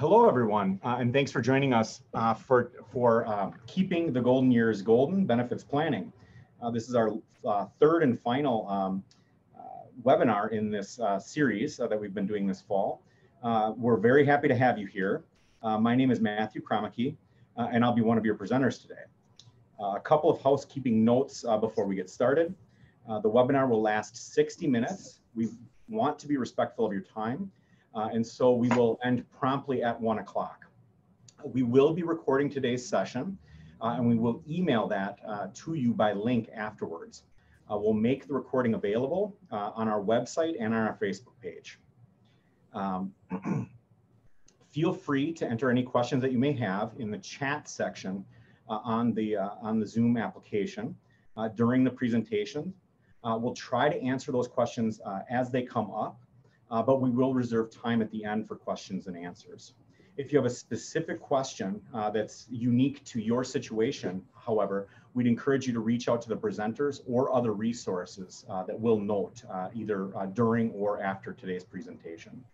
Hello, everyone, and thanks for joining us for Keeping the Golden Years Golden Benefits Planning. This is our third and final webinar in this series that we've been doing this fall. We're very happy to have you here. My name is Matthew Cromheecke, and I'll be one of your presenters today. A couple of housekeeping notes before we get started. The webinar will last 60 minutes. We want to be respectful of your time. And so we will end promptly at 1 o'clock. We will be recording today's session and we will email that to you by link afterwards. We'll make the recording available on our website and on our Facebook page. Feel free to enter any questions that you may have in the chat section on the Zoom application during the presentation. We'll try to answer those questions as they come up. But we will reserve time at the end for questions and answers. If you have a specific question that's unique to your situation, however, we'd encourage you to reach out to the presenters or other resources that we'll note either during or after today's presentation.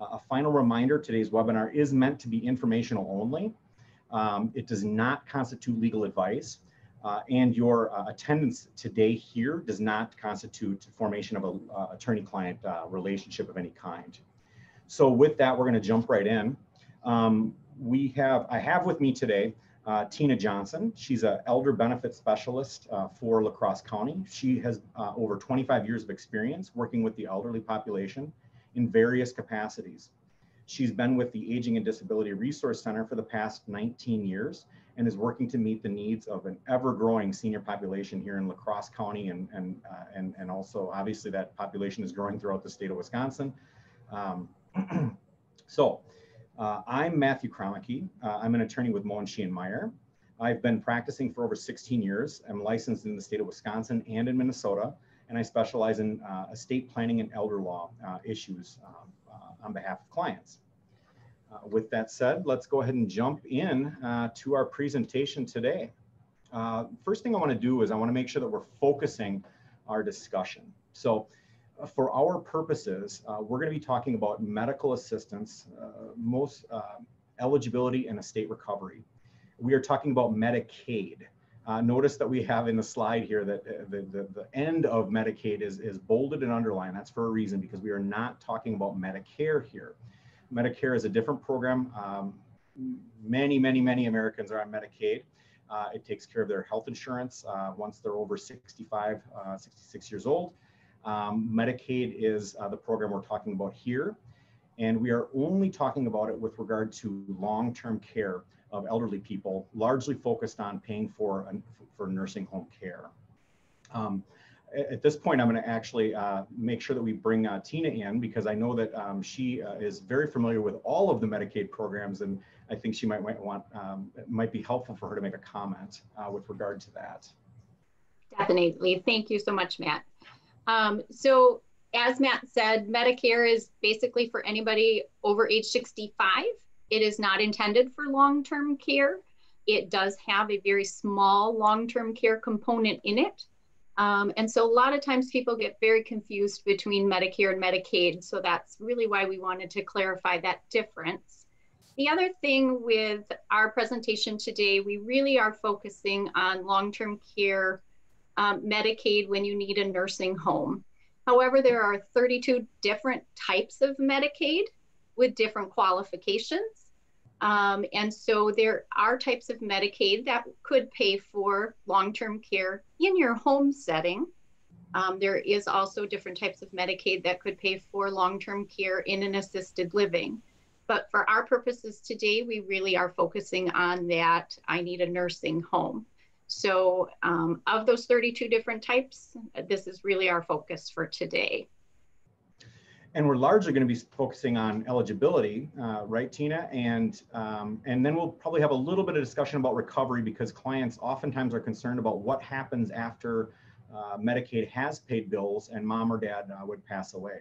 A final reminder, today's webinar is meant to be informational only. It does not constitute legal advice. And your attendance today here does not constitute formation of an attorney-client relationship of any kind. So with that, we're going to jump right in. I have with me today Tina Johnson. She's an elder benefit specialist for La Crosse County. She has over 25 years of experience working with the elderly population in various capacities. She's been with the Aging and Disability Resource Center for the past 19 years and is working to meet the needs of an ever-growing senior population here in La Crosse County, and also obviously that population is growing throughout the state of Wisconsin. I'm Matthew Cromheecke. I'm an attorney with Moen Sheehan Meyer. I've been practicing for over 16 years. I'm licensed in the state of Wisconsin and in Minnesota, and I specialize in estate planning and elder law issues on behalf of clients. With that said, let's go ahead and jump in to our presentation today. First thing I want to do is I want to make sure that we're focusing our discussion. So for our purposes, we're going to be talking about medical assistance, eligibility and estate recovery. We are talking about Medicaid. Notice that we have in the slide here that the end of Medicaid is bolded and underlined. That's for a reason, because we are not talking about Medicare here. Medicare is a different program. Many Americans are on Medicaid. It takes care of their health insurance once they're over 65, 66 years old. Medicaid is the program we're talking about here. And we are only talking about it with regard to long-term care of elderly people, largely focused on paying for nursing home care. At this point, I'm going to actually make sure that we bring Tina in, because I know that she is very familiar with all of the Medicaid programs, and I think she might be helpful for her to make a comment with regard to that. Definitely. Thank you so much, Matt. So as Matt said, Medicare is basically for anybody over age 65. It is not intended for long-term care. It does have a very small long-term care component in it. And so a lot of times people get very confused between Medicare and Medicaid. So that's really why we wanted to clarify that difference. The other thing with our presentation today, we really are focusing on long-term care Medicaid when you need a nursing home. However, there are 32 different types of Medicaid with different qualifications. And so there are types of Medicaid that could pay for long-term care in your home setting. There is also different types of Medicaid that could pay for long-term care in an assisted living. But for our purposes today, we really are focusing on that I need a nursing home. So of those 32 different types, this is really our focus for today. And we're largely going to be focusing on eligibility, right, Tina? And then we'll probably have a little bit of discussion about recovery, because clients oftentimes are concerned about what happens after Medicaid has paid bills and mom or dad would pass away.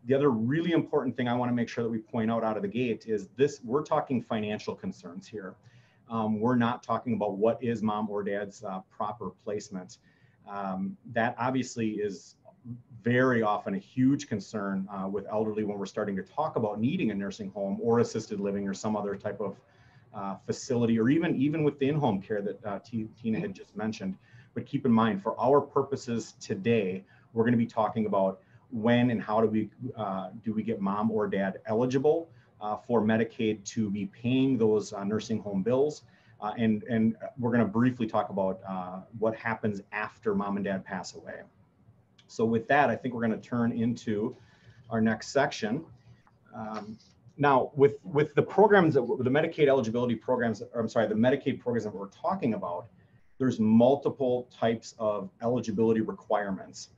The other really important thing I want to make sure that we point out of the gate is this: we're talking financial concerns here. We're not talking about what is mom or dad's proper placement. That obviously is very often a huge concern with elderly when we're starting to talk about needing a nursing home or assisted living or some other type of facility, or even with the in-home care that Tina had just mentioned. But keep in mind, for our purposes today, we're going to be talking about when and how do we get mom or dad eligible for Medicaid to be paying those nursing home bills. And we're going to briefly talk about what happens after mom and dad pass away. So with that, I think we're going to turn into our next section. Now, with the programs, the Medicaid eligibility programs, or I'm sorry, the Medicaid programs that we're talking about, there's multiple types of eligibility requirements.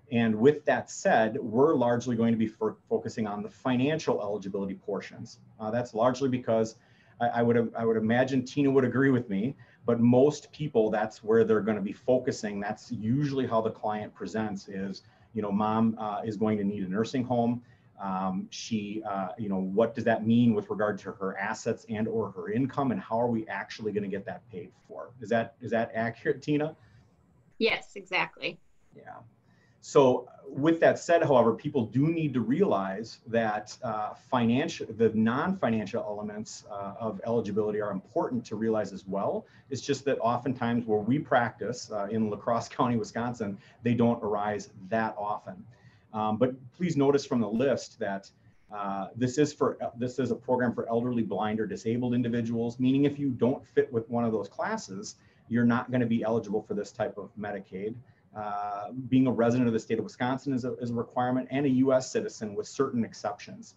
And with that said, we're largely going to be focusing on the financial eligibility portions. That's largely because I would imagine Tina would agree with me, but most people, that's where they're going to be focusing. That's usually how the client presents is, mom is going to need a nursing home. What does that mean with regard to her assets and or her income, and how are we actually going to get that paid for? Is that accurate, Tina? Yes, exactly. Yeah. So with that said, however, people do need to realize that the non-financial elements of eligibility are important to realize as well. It's just that oftentimes where we practice in La Crosse County, Wisconsin, they don't arise that often. But please notice from the list that this is a program for elderly, blind, or disabled individuals, meaning if you don't fit with one of those classes, you're not going to be eligible for this type of Medicaid. Being a resident of the state of Wisconsin is a requirement, and a U.S. citizen with certain exceptions.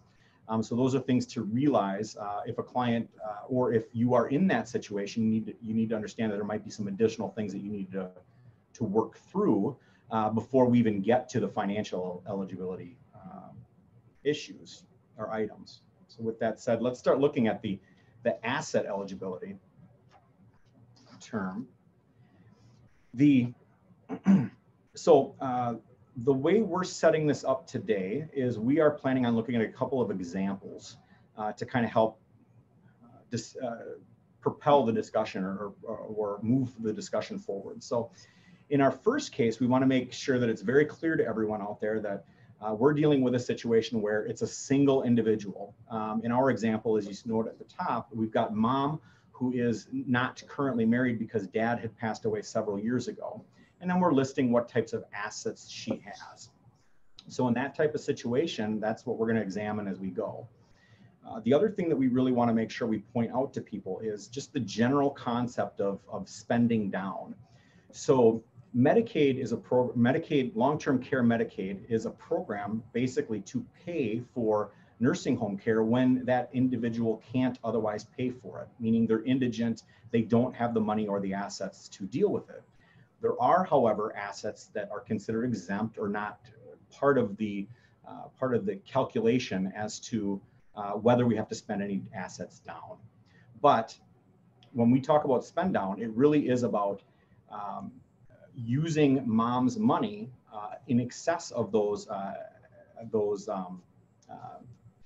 So those are things to realize if a client or if you are in that situation, you need to understand that there might be some additional things that you need to work through before we even get to the financial eligibility issues or items. So with that said, let's start looking at the asset eligibility term. So the way we're setting this up today is we are planning on looking at a couple of examples to kind of help propel the discussion or move the discussion forward. So in our first case, we want to make sure that it's very clear to everyone out there that we're dealing with a situation where it's a single individual. In our example, as you note at the top, we've got mom who is not currently married because dad had passed away several years ago. And then we're listing what types of assets she has. So in that type of situation, that's what we're going to examine as we go. The other thing that we really want to make sure we point out to people is just the general concept of spending down. So Medicaid is long-term care Medicaid is a program basically to pay for nursing home care when that individual can't otherwise pay for it, meaning they're indigent, they don't have the money or the assets to deal with it. There are, however, assets that are considered exempt or not part of the calculation as to whether we have to spend any assets down. But when we talk about spend down, it really is about using mom's money in excess of those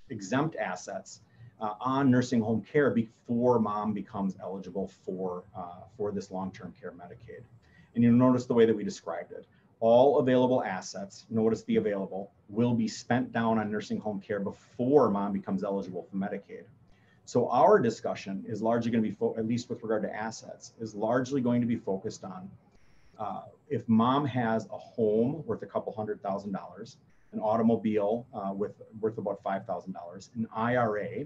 exempt assets on nursing home care before mom becomes eligible for this long-term care Medicaid. And you'll notice the way that we described it. All available assets, notice the available, will be spent down on nursing home care before mom becomes eligible for Medicaid. So our discussion is largely going to be, at least with regard to assets, is largely going to be focused on if mom has a home worth a couple $100,000, an automobile worth about $5,000, an IRA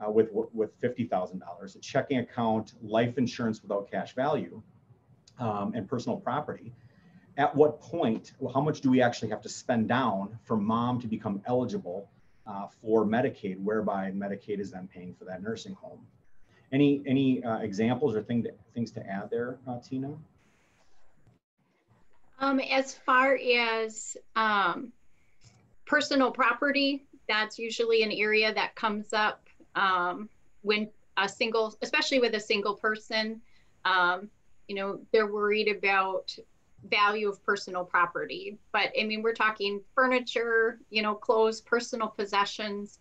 with $50,000, a checking account, life insurance without cash value, and personal property. At what point, how much do we actually have to spend down for mom to become eligible for Medicaid, whereby Medicaid is then paying for that nursing home? Any examples or things to add there, Tina? As far as personal property, that's usually an area that comes up when especially with a single person, they're worried about value of personal property. But I mean, we're talking furniture, clothes, personal possessions.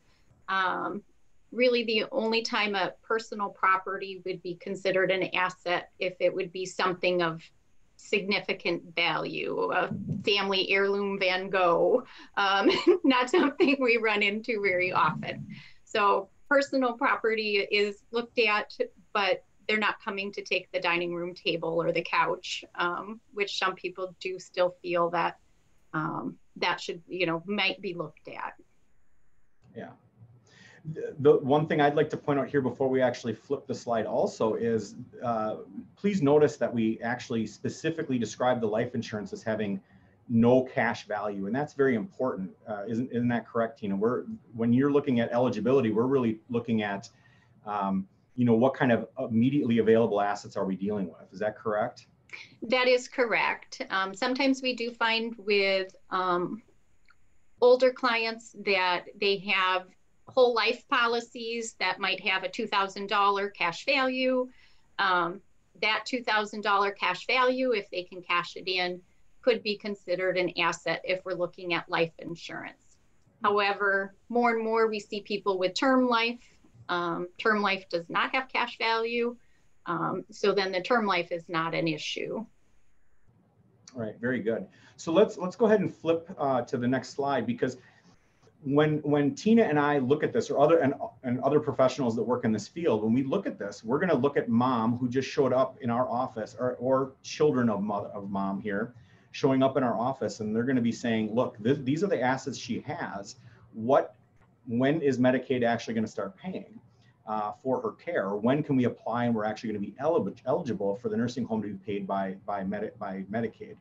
Really the only time a personal property would be considered an asset if it would be something of significant value, a family heirloom Van Gogh, not something we run into very often. So personal property is looked at, but they're not coming to take the dining room table or the couch, which some people do still feel that that should, might be looked at. Yeah. The one thing I'd like to point out here before we actually flip the slide also is, please notice that we actually specifically describe the life insurance as having no cash value. And that's very important. Isn't that correct, Tina? When you're looking at eligibility, we're really looking at, what kind of immediately available assets are we dealing with? Is that correct? That is correct. Sometimes we do find with older clients that they have whole life policies that might have a $2,000 cash value. That $2,000 cash value, if they can cash it in, could be considered an asset if we're looking at life insurance. However, more and more we see people with term life. Term life does not have cash value. So then the term life is not an issue. All right, very good. So let's go ahead and flip to the next slide, because when Tina and I look at this, or other professionals that work in this field, when we look at this, we're going to look at mom who just showed up in our office, or children of mom here showing up in our office, and they're going to be saying, look, these are the assets she has. When is Medicaid actually going to start paying for her care? Or when can we apply and we're actually going to be eligible for the nursing home to be paid by Medicaid?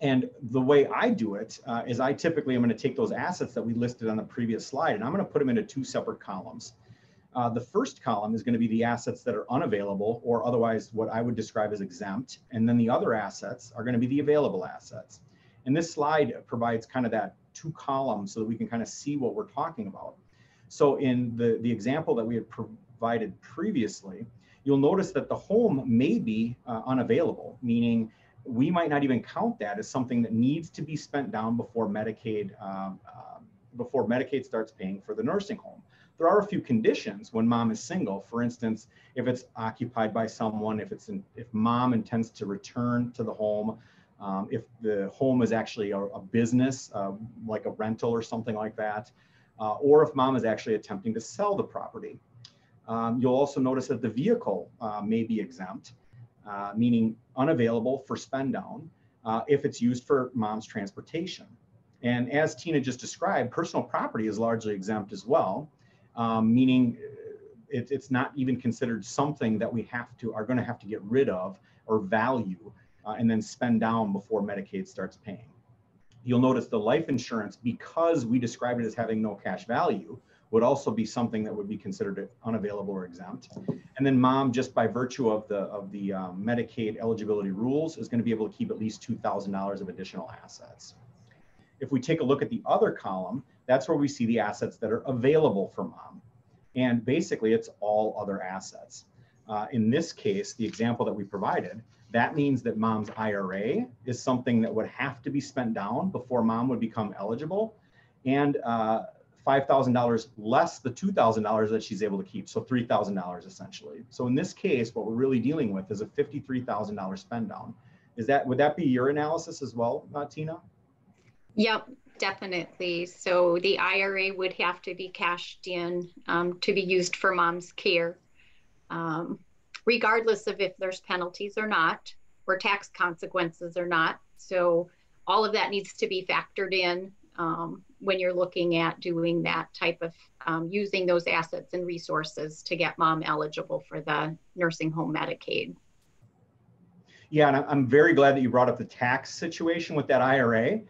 And the way I do it is I typically am going to take those assets that we listed on the previous slide, and I'm going to put them into two separate columns. The first column is going to be the assets that are unavailable, or otherwise what I would describe as exempt. And then the other assets are going to be the available assets. And this slide provides kind of that two columns so that we can kind of see what we're talking about. So in the example that we had provided previously, you'll notice that the home may be unavailable, meaning we might not even count that as something that needs to be spent down before Medicaid starts paying for the nursing home. There are a few conditions when mom is single. For instance, if it's occupied by someone, if mom intends to return to the home, if the home is actually a business, like a rental or something like that, or if mom is actually attempting to sell the property. You'll also notice that the vehicle may be exempt, meaning unavailable for spend down if it's used for mom's transportation. And as Tina just described, personal property is largely exempt as well, meaning it's not even considered something that we are going to have to get rid of or value and then spend down before Medicaid starts paying. You'll notice the life insurance, because we describe it as having no cash value, would also be something that would be considered unavailable or exempt. And then mom, just by virtue of the Medicaid eligibility rules, is going to be able to keep at least $2,000 of additional assets. If we take a look at the other column, that's where we see the assets that are available for mom. And basically it's all other assets. In this case, the example that we provided, that means that mom's IRA is something that would have to be spent down before mom would become eligible, and $5,000 less the $2,000 that she's able to keep, so $3,000 essentially. So in this case, what we're really dealing with is a $53,000 spend down. Would that be your analysis as well, Tina? Yep, definitely. So the IRA would have to be cashed in to be used for mom's care, regardless of if there's penalties or not, or tax consequences or not. So all of that needs to be factored in when you're looking at doing that type of using those assets and resources to get mom eligible for the nursing home Medicaid. Yeah, and I'm very glad that you brought up the tax situation with that IRA,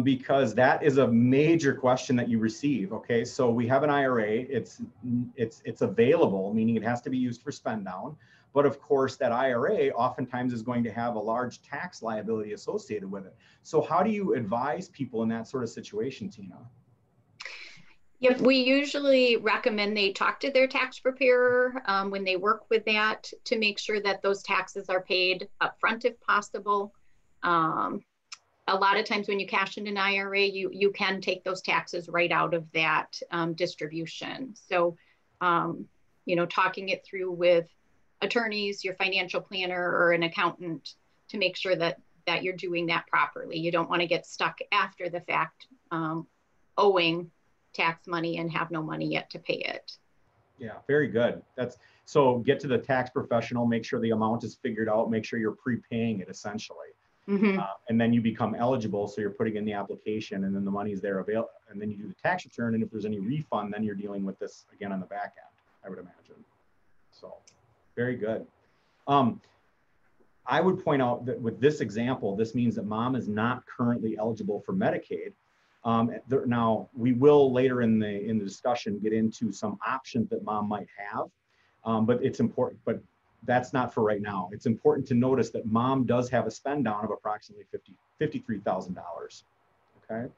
because that is a major question that you receive. Okay, so we have an IRA, it's available, meaning it has to be used for spend down. But of course, that IRA oftentimes is going to have a large tax liability associated with it. So how do you advise people in that sort of situation, Tina? Yep, we usually recommend they talk to their tax preparer when they work with that to make sure that those taxes are paid upfront if possible. A lot of times when you cash in an IRA, you can take those taxes right out of that distribution. So, talking it through with attorneys, your financial planner, or an accountant to make sure that you're doing that properly. You don't want to get stuck after the fact owing tax money and have no money yet to pay it. Yeah, very good. So get to the tax professional, make sure the amount is figured out, make sure you're prepaying it essentially. Mm-hmm. And then you become eligible. So you're putting in the application and then the money's there available. And then you do the tax return. And if there's any refund, then you're dealing with this again on the back end, I would imagine. So very good. I would point out that with this example, this means that mom is not currently eligible for Medicaid. Now, we will later in the discussion get into some options that mom might have, but it's important, but that's not for right now. It's important to notice that mom does have a spend down of approximately $53,000, okay?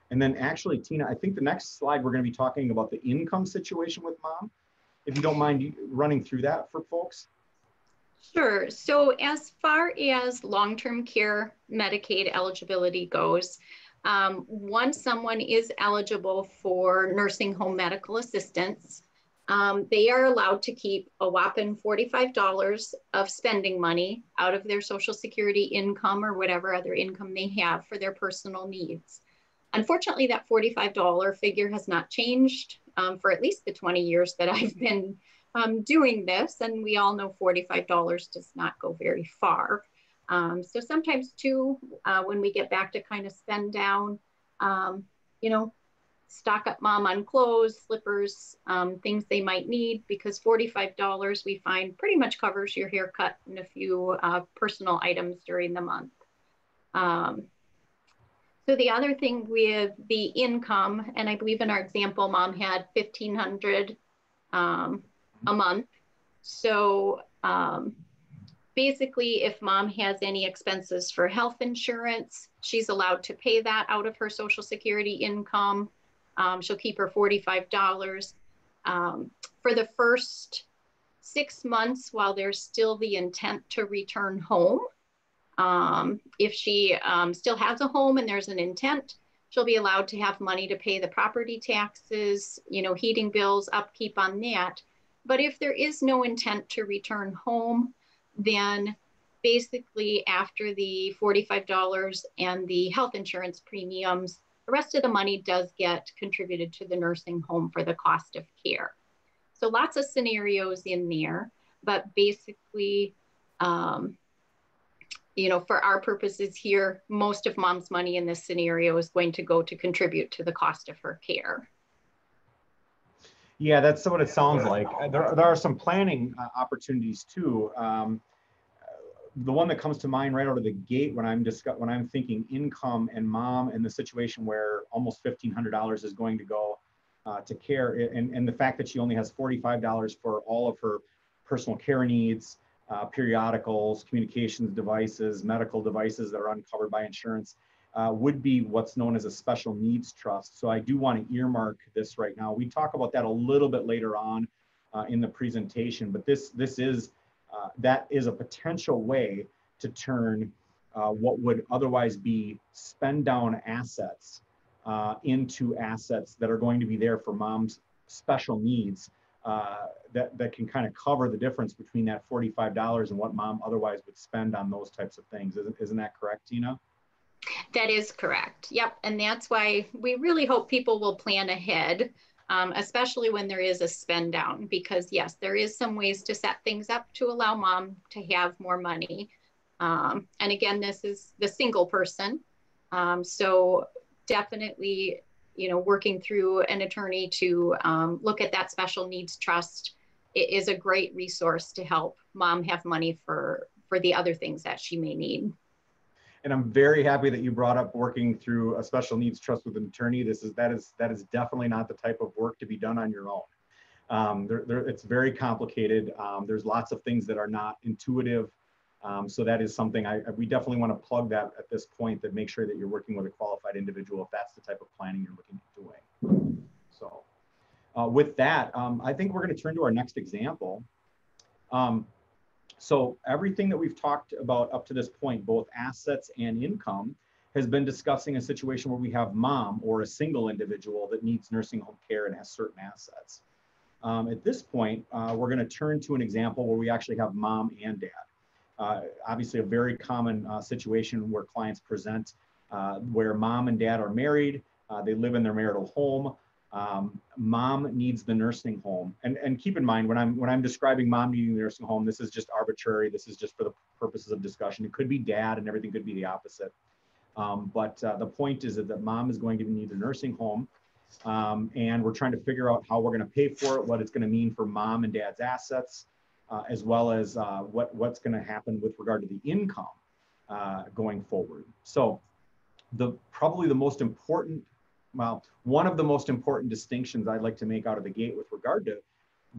And then actually, Tina, I think the next slide, we're gonna be talking about the income situation with mom. If you don't mind running through that for folks. Sure. So as far as long-term care Medicaid eligibility goes, once someone is eligible for nursing home medical assistance, they are allowed to keep a whopping $45 of spending money out of their Social Security income or whatever other income they have for their personal needs. Unfortunately, that $45 figure has not changed for at least the 20 years that I've been doing this, and we all know $45 does not go very far. So sometimes too, when we get back to kind of spend down, you know, stock up mom on clothes, slippers, things they might need, because $45 we find pretty much covers your haircut and a few personal items during the month. So the other thing with the income, and I believe in our example, mom had $1,500 a month. So basically, if mom has any expenses for health insurance, she's allowed to pay that out of her Social Security income. She'll keep her $45. For the first 6 months, while there's still the intent to return home, if she still has a home and there's an intent, she'll be allowed to have money to pay the property taxes, you know, heating bills, upkeep on that. But if there is no intent to return home, then basically after the $45 and the health insurance premiums, the rest of the money does get contributed to the nursing home for the cost of care. So lots of scenarios in there, but basically, you know, for our purposes here, most of mom's money in this scenario is going to go to contribute to the cost of her care. Yeah, that's what it sounds like. There are some planning opportunities too. The one that comes to mind right out of the gate when I'm thinking income and mom and the situation where almost $1,500 is going to go to care, and the fact that she only has $45 for all of her personal care needs, periodicals, communications devices, medical devices that are uncovered by insurance, would be what's known as a special needs trust. So I do want to earmark this right now. We talk about that a little bit later on in the presentation, but that is a potential way to turn what would otherwise be spend down assets into assets that are going to be there for mom's special needs, that can kind of cover the difference between that $45 and what mom otherwise would spend on those types of things. Isn't that correct, Tina? That is correct. Yep. And that's why we really hope people will plan ahead, especially when there is a spend down, because yes, there is some ways to set things up to allow mom to have more money. And again, this is the single person. So definitely, you know, working through an attorney to look at that special needs trust, it is a great resource to help mom have money for the other things that she may need. And I'm very happy that you brought up working through a special needs trust with an attorney. That is definitely not the type of work to be done on your own. It's very complicated. There's lots of things that are not intuitive. So that is something we definitely want to plug that at this point, that make sure that you're working with a qualified individual if that's the type of planning you're looking at doing. So with that, I think we're going to turn to our next example. So everything that we've talked about up to this point, both assets and income, has been discussing a situation where we have mom or a single individual that needs nursing home care and has certain assets. At this point, we're going to turn to an example where we actually have mom and dad. Obviously, a very common situation where clients present where mom and dad are married, they live in their marital home. Mom needs the nursing home, and keep in mind when I'm describing mom needing the nursing home, this is just arbitrary. This is just for the purposes of discussion. It could be dad, and everything could be the opposite. But the point is that mom is going to need the nursing home, and we're trying to figure out how we're going to pay for it, what it's going to mean for mom and dad's assets, as well as what's going to happen with regard to the income going forward. So probably the most important, well, one of the most important distinctions I'd like to make out of the gate with regard to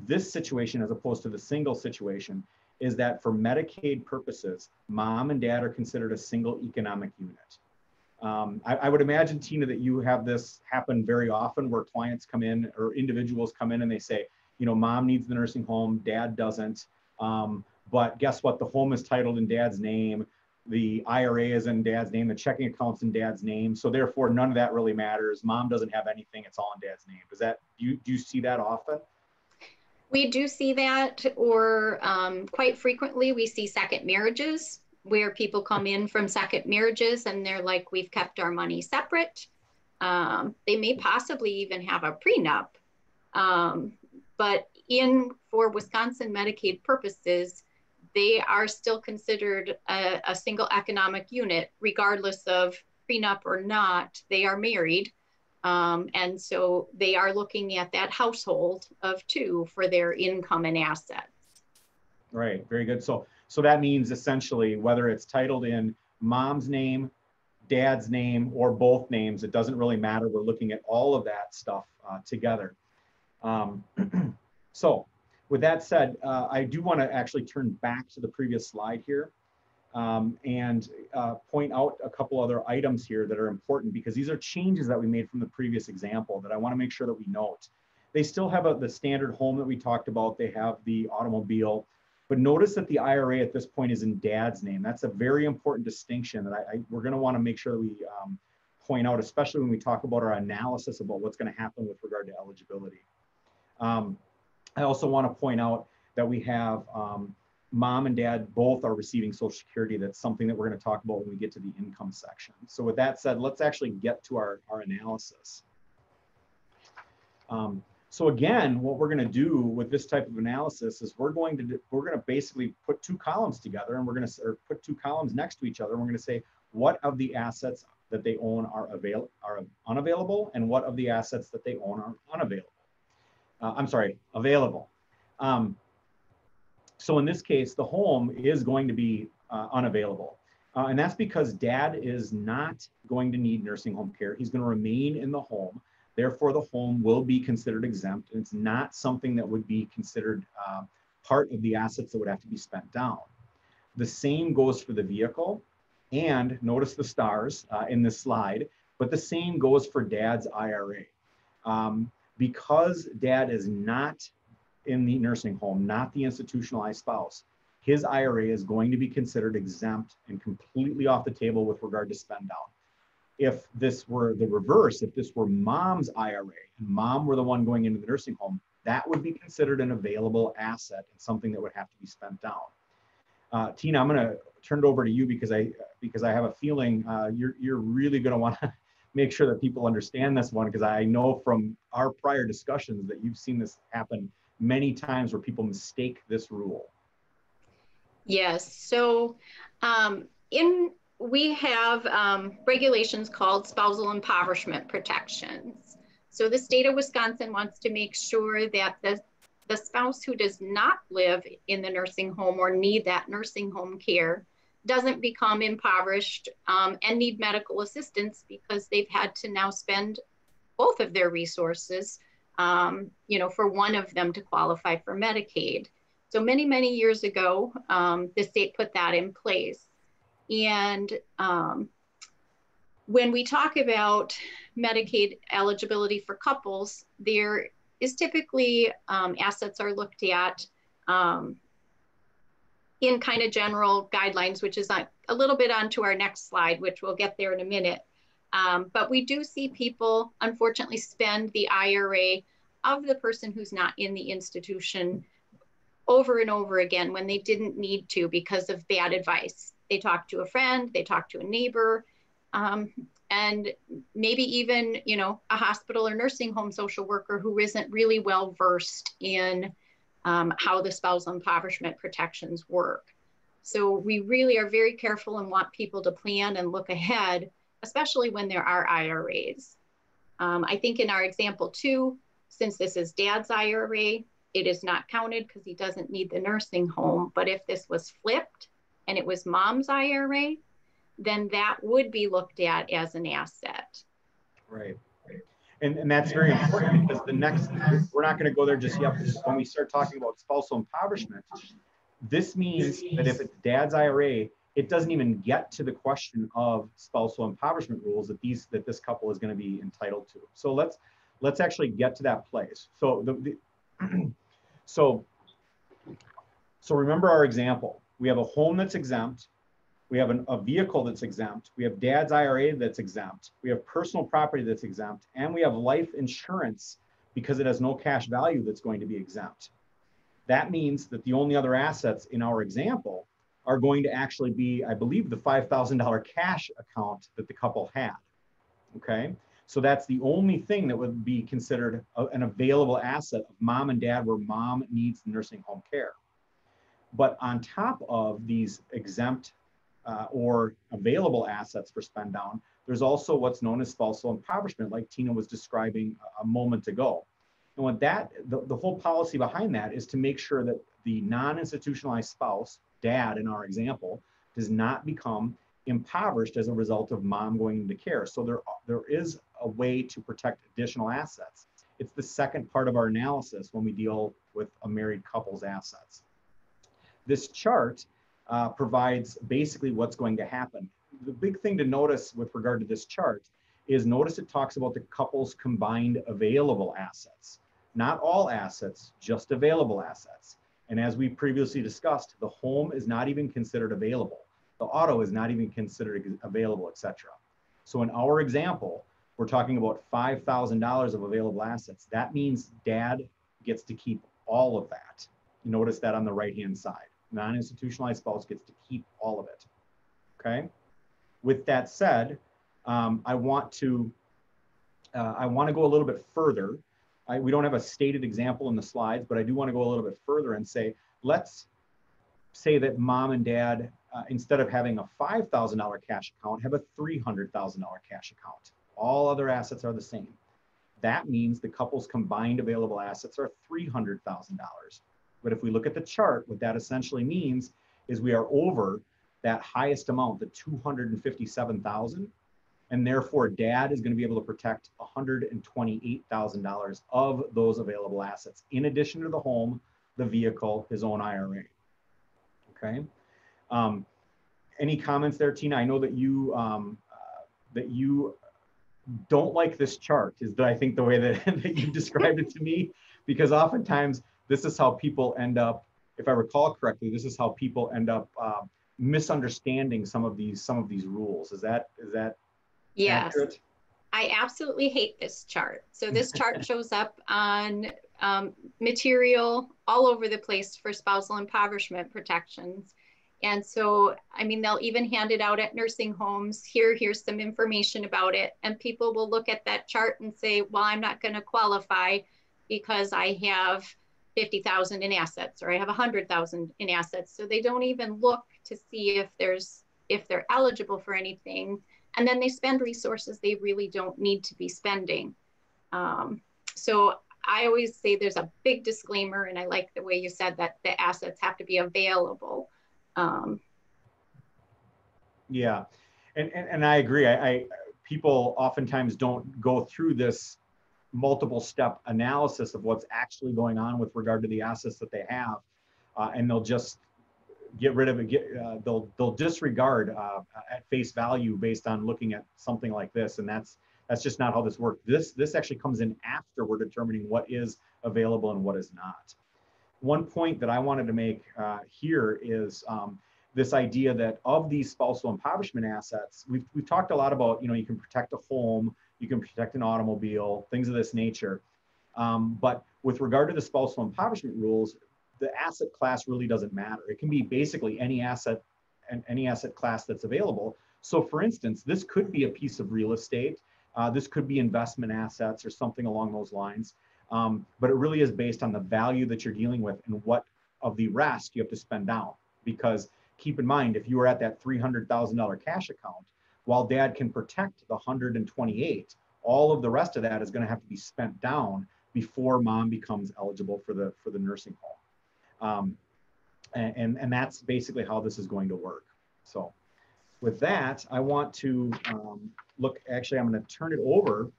this situation as opposed to the single situation is that for Medicaid purposes, mom and dad are considered a single economic unit. I would imagine, Tina, that you have this happen very often where clients come in or individuals come in and they say, you know, mom needs the nursing home, dad doesn't. But guess what? The home is titled in dad's name. The IRA is in dad's name. The checking account's in dad's name. So therefore, none of that really matters. Mom doesn't have anything. It's all in dad's name. Do you see that often? We do see that, or quite frequently we see second marriages where people come in from second marriages and they're like, we've kept our money separate. They may possibly even have a prenup. But for Wisconsin Medicaid purposes, they are still considered a single economic unit, regardless of prenup or not. They are married. And so they are looking at that household of two for their income and assets. Right, very good. So that means essentially whether it's titled in mom's name, dad's name, or both names, it doesn't really matter. We're looking at all of that stuff together. So with that said, I do want to actually turn back to the previous slide here and point out a couple other items here that are important because these are changes that we made from the previous example that I want to make sure that we note. They still have the standard home that we talked about. They have the automobile, but notice that the IRA at this point is in dad's name. That's a very important distinction that we're going to want to make sure that we point out, especially when we talk about our analysis about what's going to happen with regard to eligibility. I also want to point out that we have mom and dad both are receiving Social Security. That's something that we're going to talk about when we get to the income section. So with that said, let's actually get to our analysis. So again, what we're going to do with this type of analysis is we're going to basically put two columns together, and we're going to put two columns next to each other. And we're going to say what of the assets that they own are unavailable, and what of the assets that they own are unavailable. Available. So in this case, the home is going to be unavailable. And that's because dad is not going to need nursing home care. He's going to remain in the home. Therefore, the home will be considered exempt. And it's not something that would be considered part of the assets that would have to be spent down. The same goes for the vehicle. And notice the stars in this slide, but the same goes for dad's IRA. Because dad is not in the nursing home, not the institutionalized spouse, his IRA is going to be considered exempt and completely off the table with regard to spend down. If this were the reverse, if this were mom's IRA and mom were the one going into the nursing home, that would be considered an available asset and something that would have to be spent down. Tina, I'm going to turn it over to you because I have a feeling you're really going to want to make sure that people understand this one, because I know from our prior discussions that you've seen this happen many times where people mistake this rule. Yes, so we have regulations called spousal impoverishment protections. So the state of Wisconsin wants to make sure that the spouse who does not live in the nursing home or need that nursing home care doesn't become impoverished and need medical assistance because they've had to now spend both of their resources, for one of them to qualify for Medicaid. So many, many years ago, the state put that in place. And when we talk about Medicaid eligibility for couples, there is typically assets are looked at in kind of general guidelines, which is a little bit onto our next slide, which we'll get there in a minute. But we do see people, unfortunately, spend the IRA of the person who's not in the institution over and over again when they didn't need to because of bad advice. They talked to a friend, they talked to a neighbor, and maybe even, you know, a hospital or nursing home social worker who isn't really well versed in how the spousal impoverishment protections work. So we really are very careful and want people to plan and look ahead, especially when there are IRAs. I think in our example too, since this is dad's IRA, it is not counted because he doesn't need the nursing home. But if this was flipped and it was mom's IRA, then that would be looked at as an asset. Right. And that's very important because the next, we're not going to go there just yet. When we start talking about spousal impoverishment, this means that if it's dad's IRA, it doesn't even get to the question of spousal impoverishment rules that this couple is going to be entitled to. So let's actually get to that place. So so remember our example. We have a home that's exempt. We have a vehicle that's exempt. We have dad's IRA that's exempt. We have personal property that's exempt. And we have life insurance because it has no cash value that's going to be exempt. That means that the only other assets in our example are going to actually be, I believe, the $5,000 cash account that the couple had, okay? So that's the only thing that would be considered an available asset of mom and dad where mom needs nursing home care. But on top of these exempt or available assets for spend down, there's also what's known as spousal impoverishment, like Tina was describing a moment ago. And what the whole policy behind that is to make sure that the non-institutionalized spouse, dad in our example, does not become impoverished as a result of mom going into care. So there is a way to protect additional assets. It's the second part of our analysis when we deal with a married couple's assets. This chart provides basically what's going to happen. The big thing to notice with regard to this chart is notice it talks about the couple's combined available assets. Not all assets, just available assets. And as we previously discussed, the home is not even considered available. The auto is not even considered available, etc. So in our example, we're talking about $5,000 of available assets. That means dad gets to keep all of that. You notice that on the right-hand side. Non-institutionalized spouse gets to keep all of it, okay? With that said, I want to go a little bit further. We don't have a stated example in the slides, but I do want to go a little bit further and say, let's say that mom and dad, instead of having a $5,000 cash account, have a $300,000 cash account. All other assets are the same. That means the couple's combined available assets are $300,000. But if we look at the chart, what that essentially means is we are over that highest amount, the $257,000, and therefore dad is going to be able to protect $128,000 of those available assets, in addition to the home, the vehicle, his own IRA. Okay. Any comments there, Tina? I know that you don't like this chart, is I think the way that you described it to me, because oftentimes this is how people end up, if I recall correctly, this is how people end up misunderstanding some of these rules. Is that yes, accurate? I absolutely hate this chart. So this chart shows up on material all over the place for spousal impoverishment protections. And so, I mean, they'll even hand it out at nursing homes. Here's some information about it. And people will look at that chart and say, well, I'm not going to qualify because I have 50,000 in assets, or I have 100,000 in assets. So they don't even look to see if they're eligible for anything. And then they spend resources they really don't need to be spending. So I always say there's a big disclaimer, and I like the way you said that the assets have to be available. Yeah, and I agree. People oftentimes don't go through this multiple step analysis of what's actually going on with regard to the assets that they have, and they'll just get rid of it. They'll disregard at face value based on looking at something like this, and that's just not how this works. This actually comes in after we're determining what is available and what is not. One point that I wanted to make here is this idea that of these spousal impoverishment assets, we've talked a lot about, you can protect a home, you can protect an automobile, things of this nature. But with regard to the spousal impoverishment rules, the asset class really doesn't matter. It can be basically any asset and any asset class that's available. So for instance, this could be a piece of real estate. This could be investment assets or something along those lines. But it really is based on the value that you're dealing with and what of the rest you have to spend down. Because keep in mind, if you are at that $300,000 cash account, while dad can protect the 128, all of the rest of that is going to have to be spent down before mom becomes eligible for the nursing home. And that's basically how this is going to work. So with that, I want to actually, I'm going to turn it over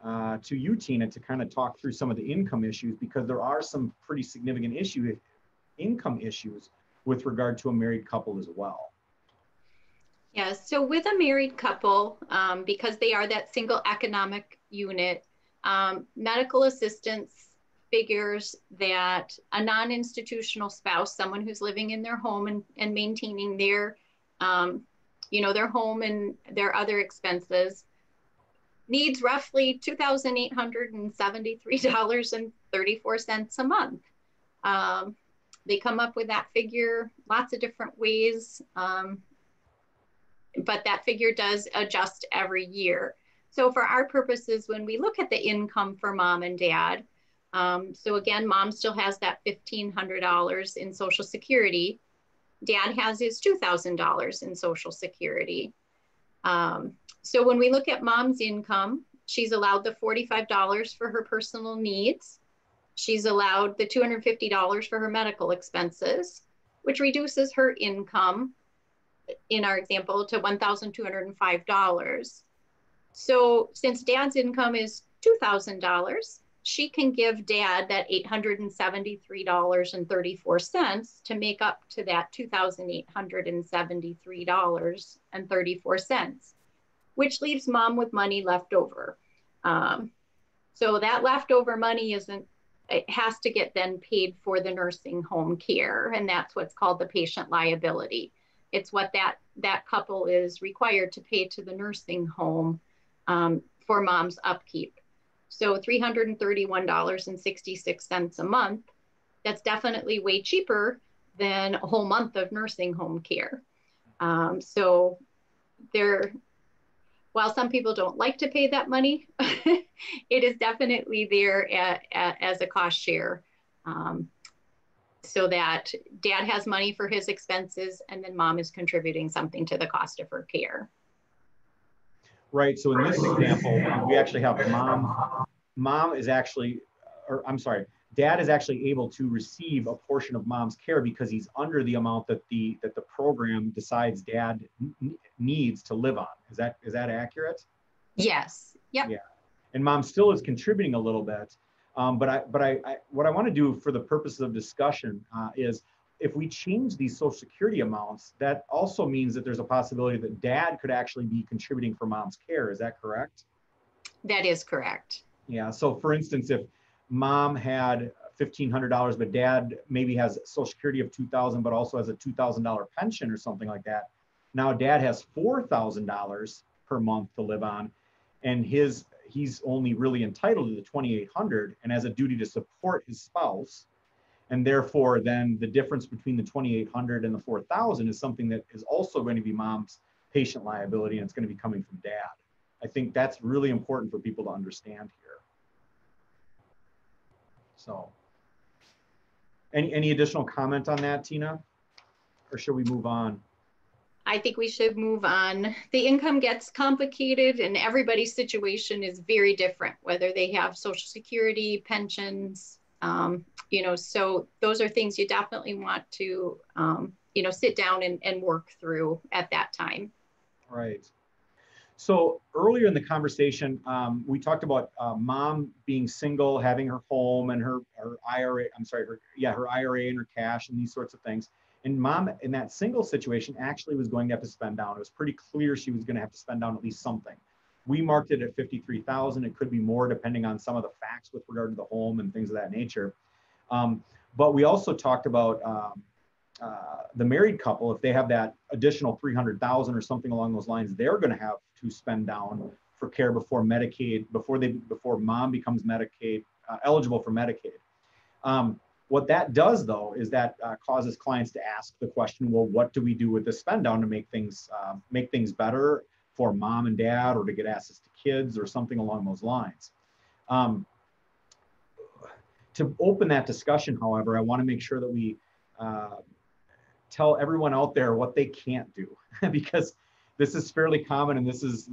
to you, Tina, to kind of talk through some of the income issues, because there are some pretty significant income issues with regard to a married couple as well. Yeah, so with a married couple, because they are that single economic unit, medical assistance figures that a non-institutional spouse, someone who's living in their home and maintaining their, their home and their other expenses, needs roughly $2,873.34 a month. They come up with that figure lots of different ways, but that figure does adjust every year. So for our purposes, when we look at the income for mom and dad, so again, mom still has that $1,500 in Social Security. Dad has his $2,000 in Social Security. So when we look at mom's income, she's allowed the $45 for her personal needs. She's allowed the $250 for her medical expenses, which reduces her income, in our example, to $1,205. So since dad's income is $2,000, she can give dad that $873.34 to make up to that $2,873.34, which leaves mom with money left over. So that leftover money it has to get then paid for the nursing home care, and that's what's called the patient liability. It's what that couple is required to pay to the nursing home for mom's upkeep. So $331.66 a month, that's definitely way cheaper than a whole month of nursing home care. So while some people don't like to pay that money, it is definitely there as a cost share, so that dad has money for his expenses and then mom is contributing something to the cost of her care. Right. So in this example, we actually have dad is actually able to receive a portion of mom's care because he's under the amount that the program decides dad needs to live on. Is that accurate? Yes. Yep. Yeah. And mom still is contributing a little bit. But what I want to do for the purposes of discussion is, if we change these Social Security amounts, that also means that there's a possibility that dad could actually be contributing for mom's care. Is that correct? That is correct. Yeah. So for instance, if mom had $1,500, but dad maybe has Social Security of $2,000, but also has a $2,000 pension or something like that. Now dad has $4,000 per month to live on, and he's only really entitled to the $2,800 and has a duty to support his spouse. And therefore, then the difference between the $2,800 and the $4,000 is something that is also going to be mom's patient liability, and it's going to be coming from dad. I think that's really important for people to understand here. So, any additional comment on that, Tina? Or should we move on? I think we should move on. The income gets complicated and everybody's situation is very different, whether they have Social Security, pensions, so those are things you definitely want to, sit down and work through at that time. Right. So earlier in the conversation, we talked about mom being single, having her home and her IRA, her IRA and her cash and these sorts of things. And mom, in that single situation, actually was going to have to spend down. It was pretty clear she was going to have to spend down at least something. We marked it at $53,000. It could be more depending on some of the facts with regard to the home and things of that nature. But we also talked about the married couple. If they have that additional $300,000 or something along those lines, they're going to have to spend down for care before Medicaid, before mom becomes Medicaid eligible for Medicaid. What that does, though, is that causes clients to ask the question, well, what do we do with the spend down to make things better for mom and dad, or to get access to kids, or something along those lines? To open that discussion, however, I want to make sure that we tell everyone out there what they can't do, because this is fairly common, and this is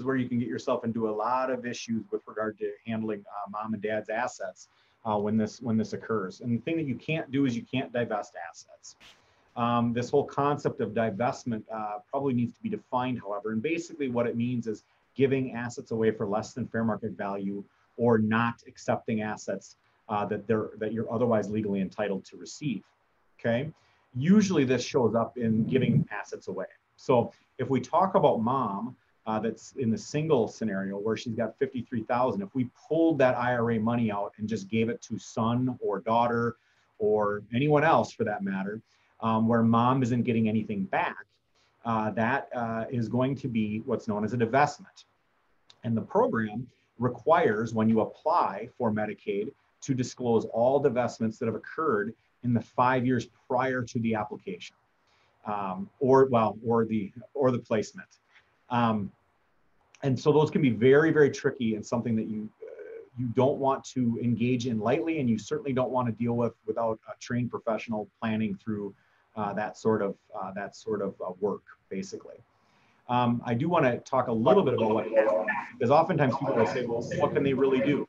where you can get yourself into a lot of issues with regard to handling mom and dad's assets when this occurs. And the thing that you can't do is you can't divest assets. This whole concept of divestment probably needs to be defined, however, and basically what it means is giving assets away for less than fair market value, or not accepting assets that you're otherwise legally entitled to receive. Okay, usually this shows up in giving assets away. So if we talk about mom, that's in the single scenario where she's got $53,000, if we pulled that IRA money out and just gave it to son or daughter or anyone else for that matter, where mom isn't getting anything back, that is going to be what's known as a divestment. And the program requires, when you apply for Medicaid, to disclose all divestments that have occurred in the 5 years prior to the application, or the placement. And so those can be very, very tricky, and something that you don't want to engage in lightly, and you certainly don't want to deal with without a trained professional planning through that sort of work, basically. I do want to talk a little bit about what, because oftentimes people will say, well, what can they really do?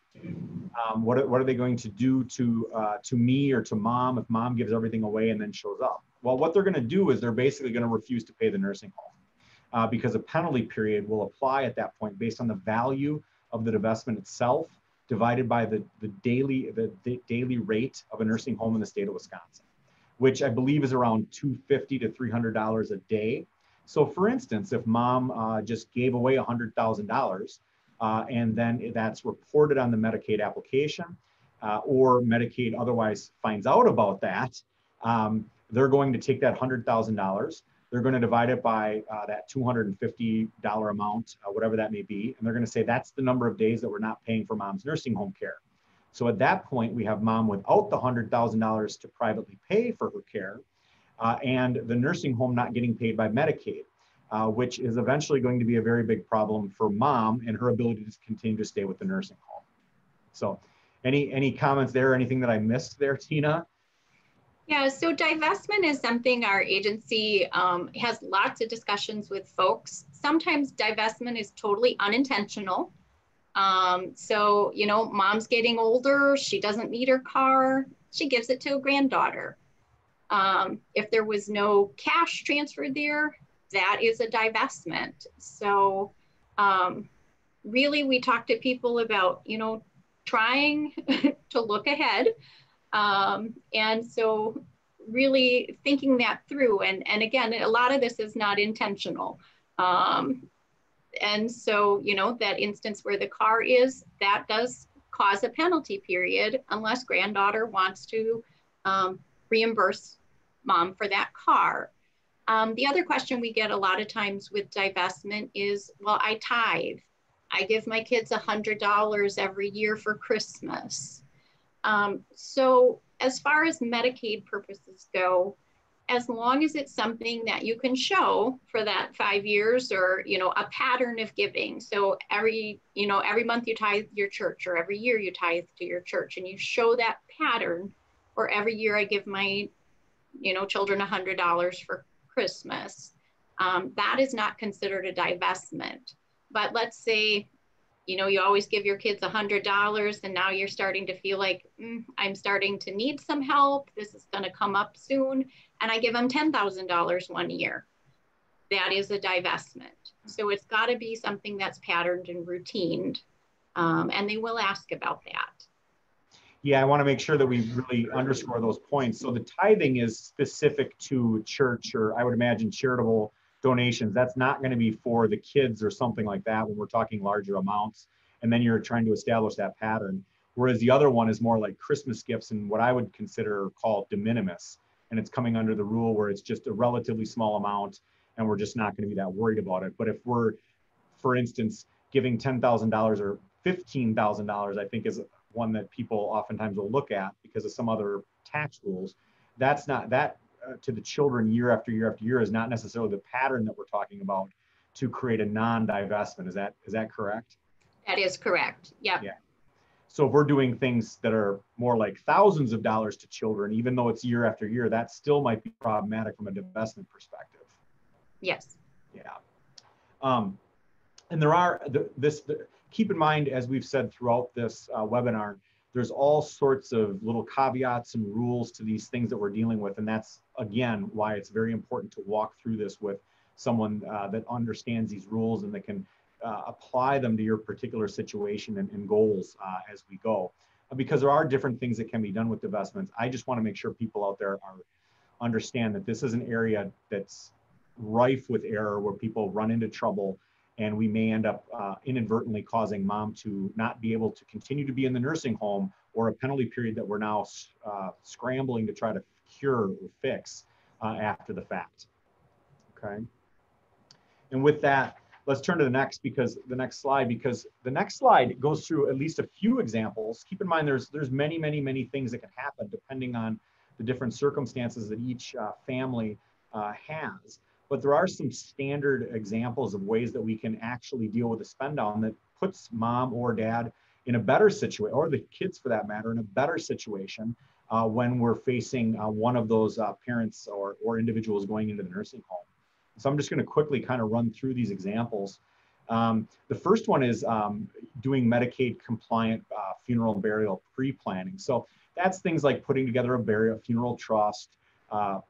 What are they going to do to me or to mom if mom gives everything away and then shows up? Well, what they're going to do is they're basically going to refuse to pay the nursing home, because a penalty period will apply at that point based on the value of the divestment itself divided by the daily rate of a nursing home in the state of Wisconsin, which I believe is around $250 to $300 a day. So for instance, if mom just gave away $100,000 and then that's reported on the Medicaid application, or Medicaid otherwise finds out about that, they're going to take that $100,000, they're going to divide it by that $250 amount, whatever that may be, and they're going to say that's the number of days that we're not paying for mom's nursing home care. So at that point, we have mom without the $100,000 to privately pay for her care, and the nursing home not getting paid by Medicaid, which is eventually going to be a very big problem for mom and her ability to continue to stay with the nursing home. So any comments there, or anything that I missed there, Tina? Yeah, so divestment is something our agency has lots of discussions with folks. Sometimes divestment is totally unintentional. So, you know, mom's getting older, she doesn't need her car, she gives it to a granddaughter. If there was no cash transferred there, that is a divestment. So really, we talk to people about, you know, trying to look ahead. And so really thinking that through. And again, a lot of this is not intentional. And so, you know, that instance where the car is, that does cause a penalty period unless granddaughter wants to reimburse mom for that car. The other question we get a lot of times with divestment is, well, I tithe. I give my kids $100 every year for Christmas. So as far as Medicaid purposes go, as long as it's something that you can show for that 5 years, or, you know, a pattern of giving. So every month you tithe your church, or every year you tithe to your church, and you show that pattern, or every year I give my, you know, children $100 for Christmas. That is not considered a divestment. But let's say, you know, you always give your kids $100, and now you're starting to feel like, I'm starting to need some help. This is going to come up soon. And I give them $10,000 one year. That is a divestment. So it's got to be something that's patterned and routined. And they will ask about that. Yeah, I want to make sure that we really underscore those points. So the tithing is specific to church, or I would imagine charitable donations. That's not going to be for the kids or something like that when we're talking larger amounts. And then you're trying to establish that pattern. Whereas the other one is more like Christmas gifts and what I would consider called de minimis. And it's coming under the rule where it's just a relatively small amount and we're just not going to be that worried about it. But if we're, for instance, giving $10,000 or $15,000, I think is one that people oftentimes will look at because of some other tax rules. That's not that to the children year after year after year is not necessarily the pattern that we're talking about to create a non-divestment. Is that correct? That is correct. Yep. Yeah. So if we're doing things that are more like thousands of dollars to children, even though it's year after year, that still might be problematic from a divestment perspective. Yes. Yeah. And there are keep in mind, as we've said throughout this webinar, there's all sorts of little caveats and rules to these things that we're dealing with. And that's, again, why it's very important to walk through this with someone that understands these rules and that can apply them to your particular situation and goals as we go. Because there are different things that can be done with divestments. I just want to make sure people out there understand that this is an area that's rife with error, where people run into trouble, and we may end up inadvertently causing mom to not be able to continue to be in the nursing home, or a penalty period that we're now scrambling to try to cure or fix after the fact. Okay. And with that, let's turn to the next slide, because the next slide goes through at least a few examples. Keep in mind, there's many, many, many things that can happen depending on the different circumstances that each family has. But there are some standard examples of ways that we can actually deal with a spend down that puts mom or dad in a better situation, or the kids for that matter, in a better situation when we're facing one of those parents or individuals going into the nursing home. So I'm just going to quickly kind of run through these examples. The first one is doing Medicaid compliant funeral and burial pre-planning. So that's things like putting together a funeral trust,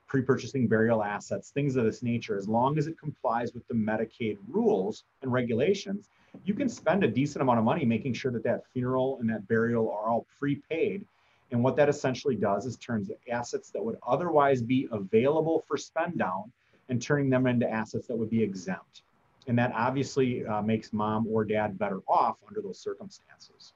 pre-purchasing burial assets, things of this nature. As long as it complies with the Medicaid rules and regulations, you can spend a decent amount of money making sure that that funeral and that burial are all prepaid. And what that essentially does is turns assets that would otherwise be available for spend down and turning them into assets that would be exempt. And that obviously makes mom or dad better off under those circumstances.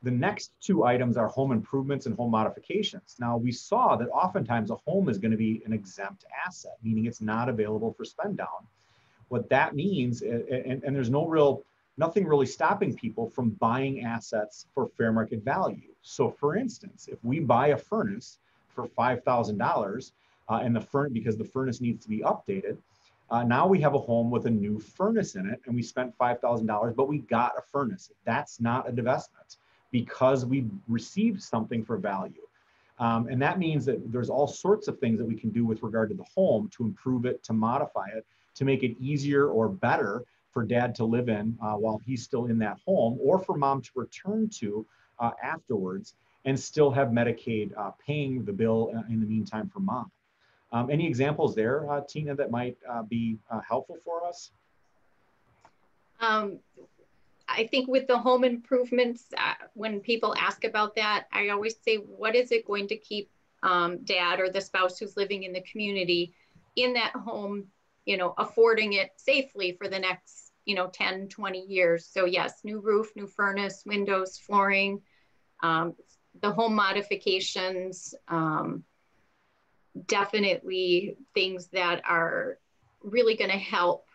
The next two items are home improvements and home modifications. Now, we saw that oftentimes a home is going to be an exempt asset, meaning it's not available for spend down. What that means, and there's nothing really stopping people from buying assets for fair market value. So for instance, if we buy a furnace for $5,000 and because the furnace needs to be updated, now we have a home with a new furnace in it, and we spent $5,000, but we got a furnace. That's not a divestment, because we received something for value. And that means that there's all sorts of things that we can do with regard to the home to improve it, to modify it, to make it easier or better for dad to live in while he's still in that home, or for mom to return to afterwards and still have Medicaid paying the bill in the meantime for mom. Any examples there, Tina, that might be helpful for us? I think with the home improvements, when people ask about that, I always say, what is it going to keep dad or the spouse who's living in the community in that home, affording it safely for the next, 10, 20 years. So yes, new roof, new furnace, windows, flooring, the home modifications, definitely things that are really going to help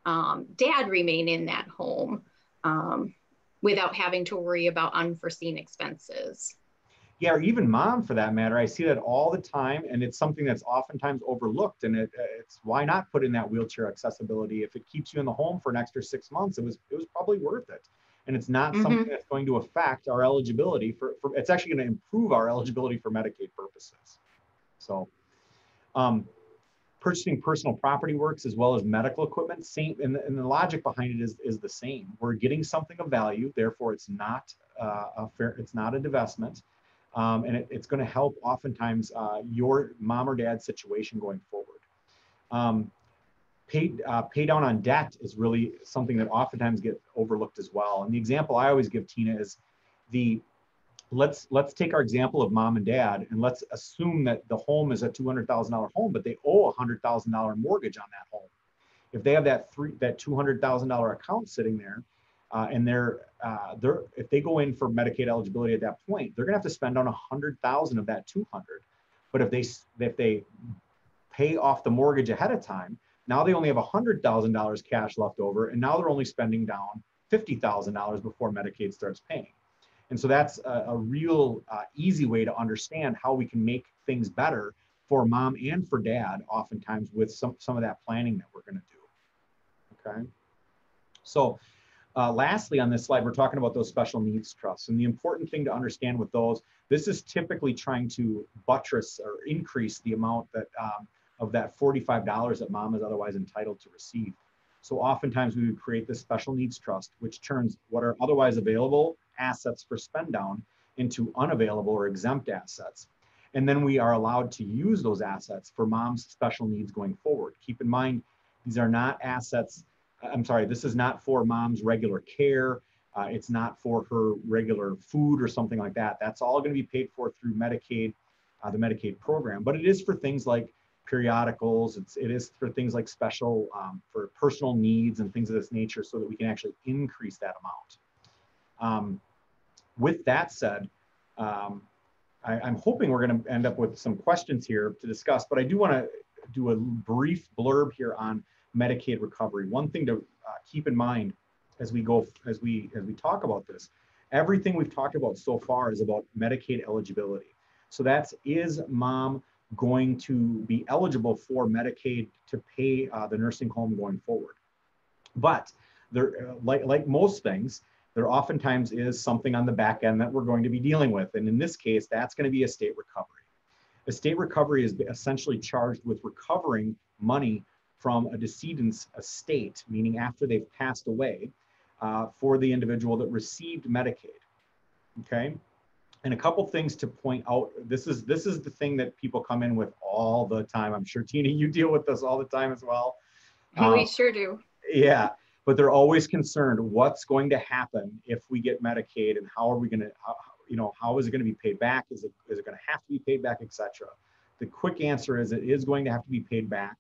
dad remain in that home without having to worry about unforeseen expenses. Yeah, or even mom for that matter. I see that all the time, and it's something that's oftentimes overlooked. And it's why not put in that wheelchair accessibility? If it keeps you in the home for an extra 6 months, it was probably worth it. And it's not something that's going to affect our eligibility for it's actually going to improve our eligibility for Medicaid purposes. So purchasing personal property works as well as medical equipment, and the logic behind it is the same. We're getting something of value, therefore it's not it's not a divestment, and it's going to help oftentimes your mom or dad's situation going forward. Pay down on debt is really something that oftentimes get overlooked as well. And the example I always give, Tina, is let's take our example of mom and dad, and let's assume that the home is a $200,000 home, but they owe a $100,000 mortgage on that home. If they have that $200,000 account sitting there, and if they go in for Medicaid eligibility at that point, they're going to have to spend on $100,000 of that $200,000. But if they pay off the mortgage ahead of time, now they only have $100,000 cash left over, and now they're only spending down $50,000 before Medicaid starts paying. And so that's a real easy way to understand how we can make things better for mom and for dad, oftentimes with some of that planning that we're going to do. Okay. So lastly, on this slide, we're talking about those special needs trusts. And the important thing to understand with those, this is typically trying to buttress or increase the amount that of that $45 that mom is otherwise entitled to receive. So oftentimes we would create this special needs trust, which turns what are otherwise available assets for spend down into unavailable or exempt assets. And then we are allowed to use those assets for mom's special needs going forward. Keep in mind, these are not assets, I'm sorry, this is not for mom's regular care. It's not for her regular food or something like that. That's all going to be paid for through Medicaid, the Medicaid program. But it is for things like periodicals. It is for things like special, for personal needs and things of this nature, so that we can actually increase that amount. With that said, I'm hoping we're going to end up with some questions here to discuss, but I do want to do a brief blurb here on Medicaid recovery. One thing to keep in mind as we talk about this, everything we've talked about so far is about Medicaid eligibility. So is mom going to be eligible for Medicaid to pay the nursing home going forward? But there, like most things, there oftentimes is something on the back end that we're going to be dealing with. And in this case, that's going to be estate recovery. Estate recovery is essentially charged with recovering money from a decedent's estate, meaning after they've passed away, for the individual that received Medicaid. Okay. And a couple things to point out. This is the thing that people come in with all the time. I'm sure, Tina, you deal with this all the time as well. We sure do. Yeah, but they're always concerned what's going to happen if we get Medicaid, and how are we going to, how is it going to be paid back? Is it going to have to be paid back, etc. The quick answer is it is going to have to be paid back.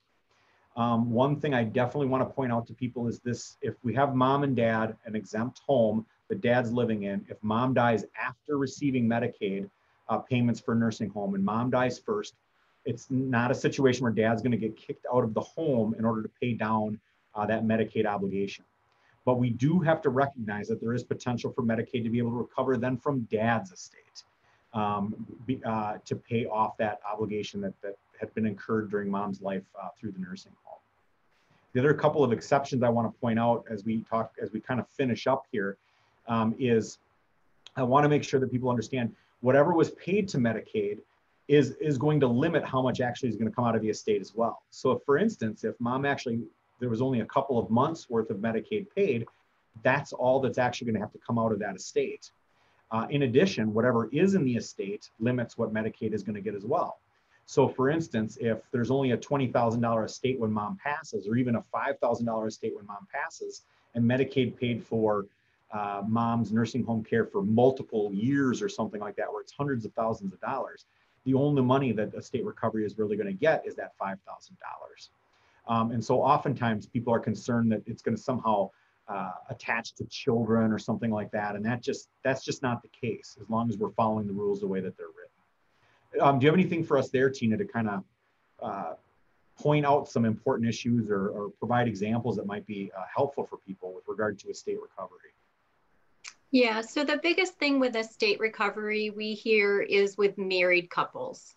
One thing I definitely want to point out to people is this: if we have mom and dad, an exempt home that dad's living in, if mom dies after receiving Medicaid payments for nursing home, and mom dies first, it's not a situation where dad's going to get kicked out of the home in order to pay down that Medicaid obligation. But we do have to recognize that there is potential for Medicaid to be able to recover then from dad's estate to pay off that obligation that had been incurred during mom's life through the nursing home. The other couple of exceptions I want to point out as we kind of finish up here is I want to make sure that people understand whatever was paid to Medicaid is going to limit how much actually is going to come out of the estate as well. So if, for instance, if mom there was only a couple of months worth of Medicaid paid, that's all that's actually going to have to come out of that estate. In addition, whatever is in the estate limits what Medicaid is going to get as well. So for instance, if there's only a $20,000 estate when mom passes, or even a $5,000 estate when mom passes, and Medicaid paid for mom's nursing home care for multiple years or something like that, where it's hundreds of thousands of dollars, the only money that estate recovery is really going to get is that $5,000. And so oftentimes people are concerned that it's going to somehow attach to children or something like that. And that's just not the case, as long as we're following the rules the way that they're written. Do you have anything for us there, Tina, to kind of point out some important issues or provide examples that might be helpful for people with regard to estate recovery? Yeah, so the biggest thing with estate recovery we hear is with married couples.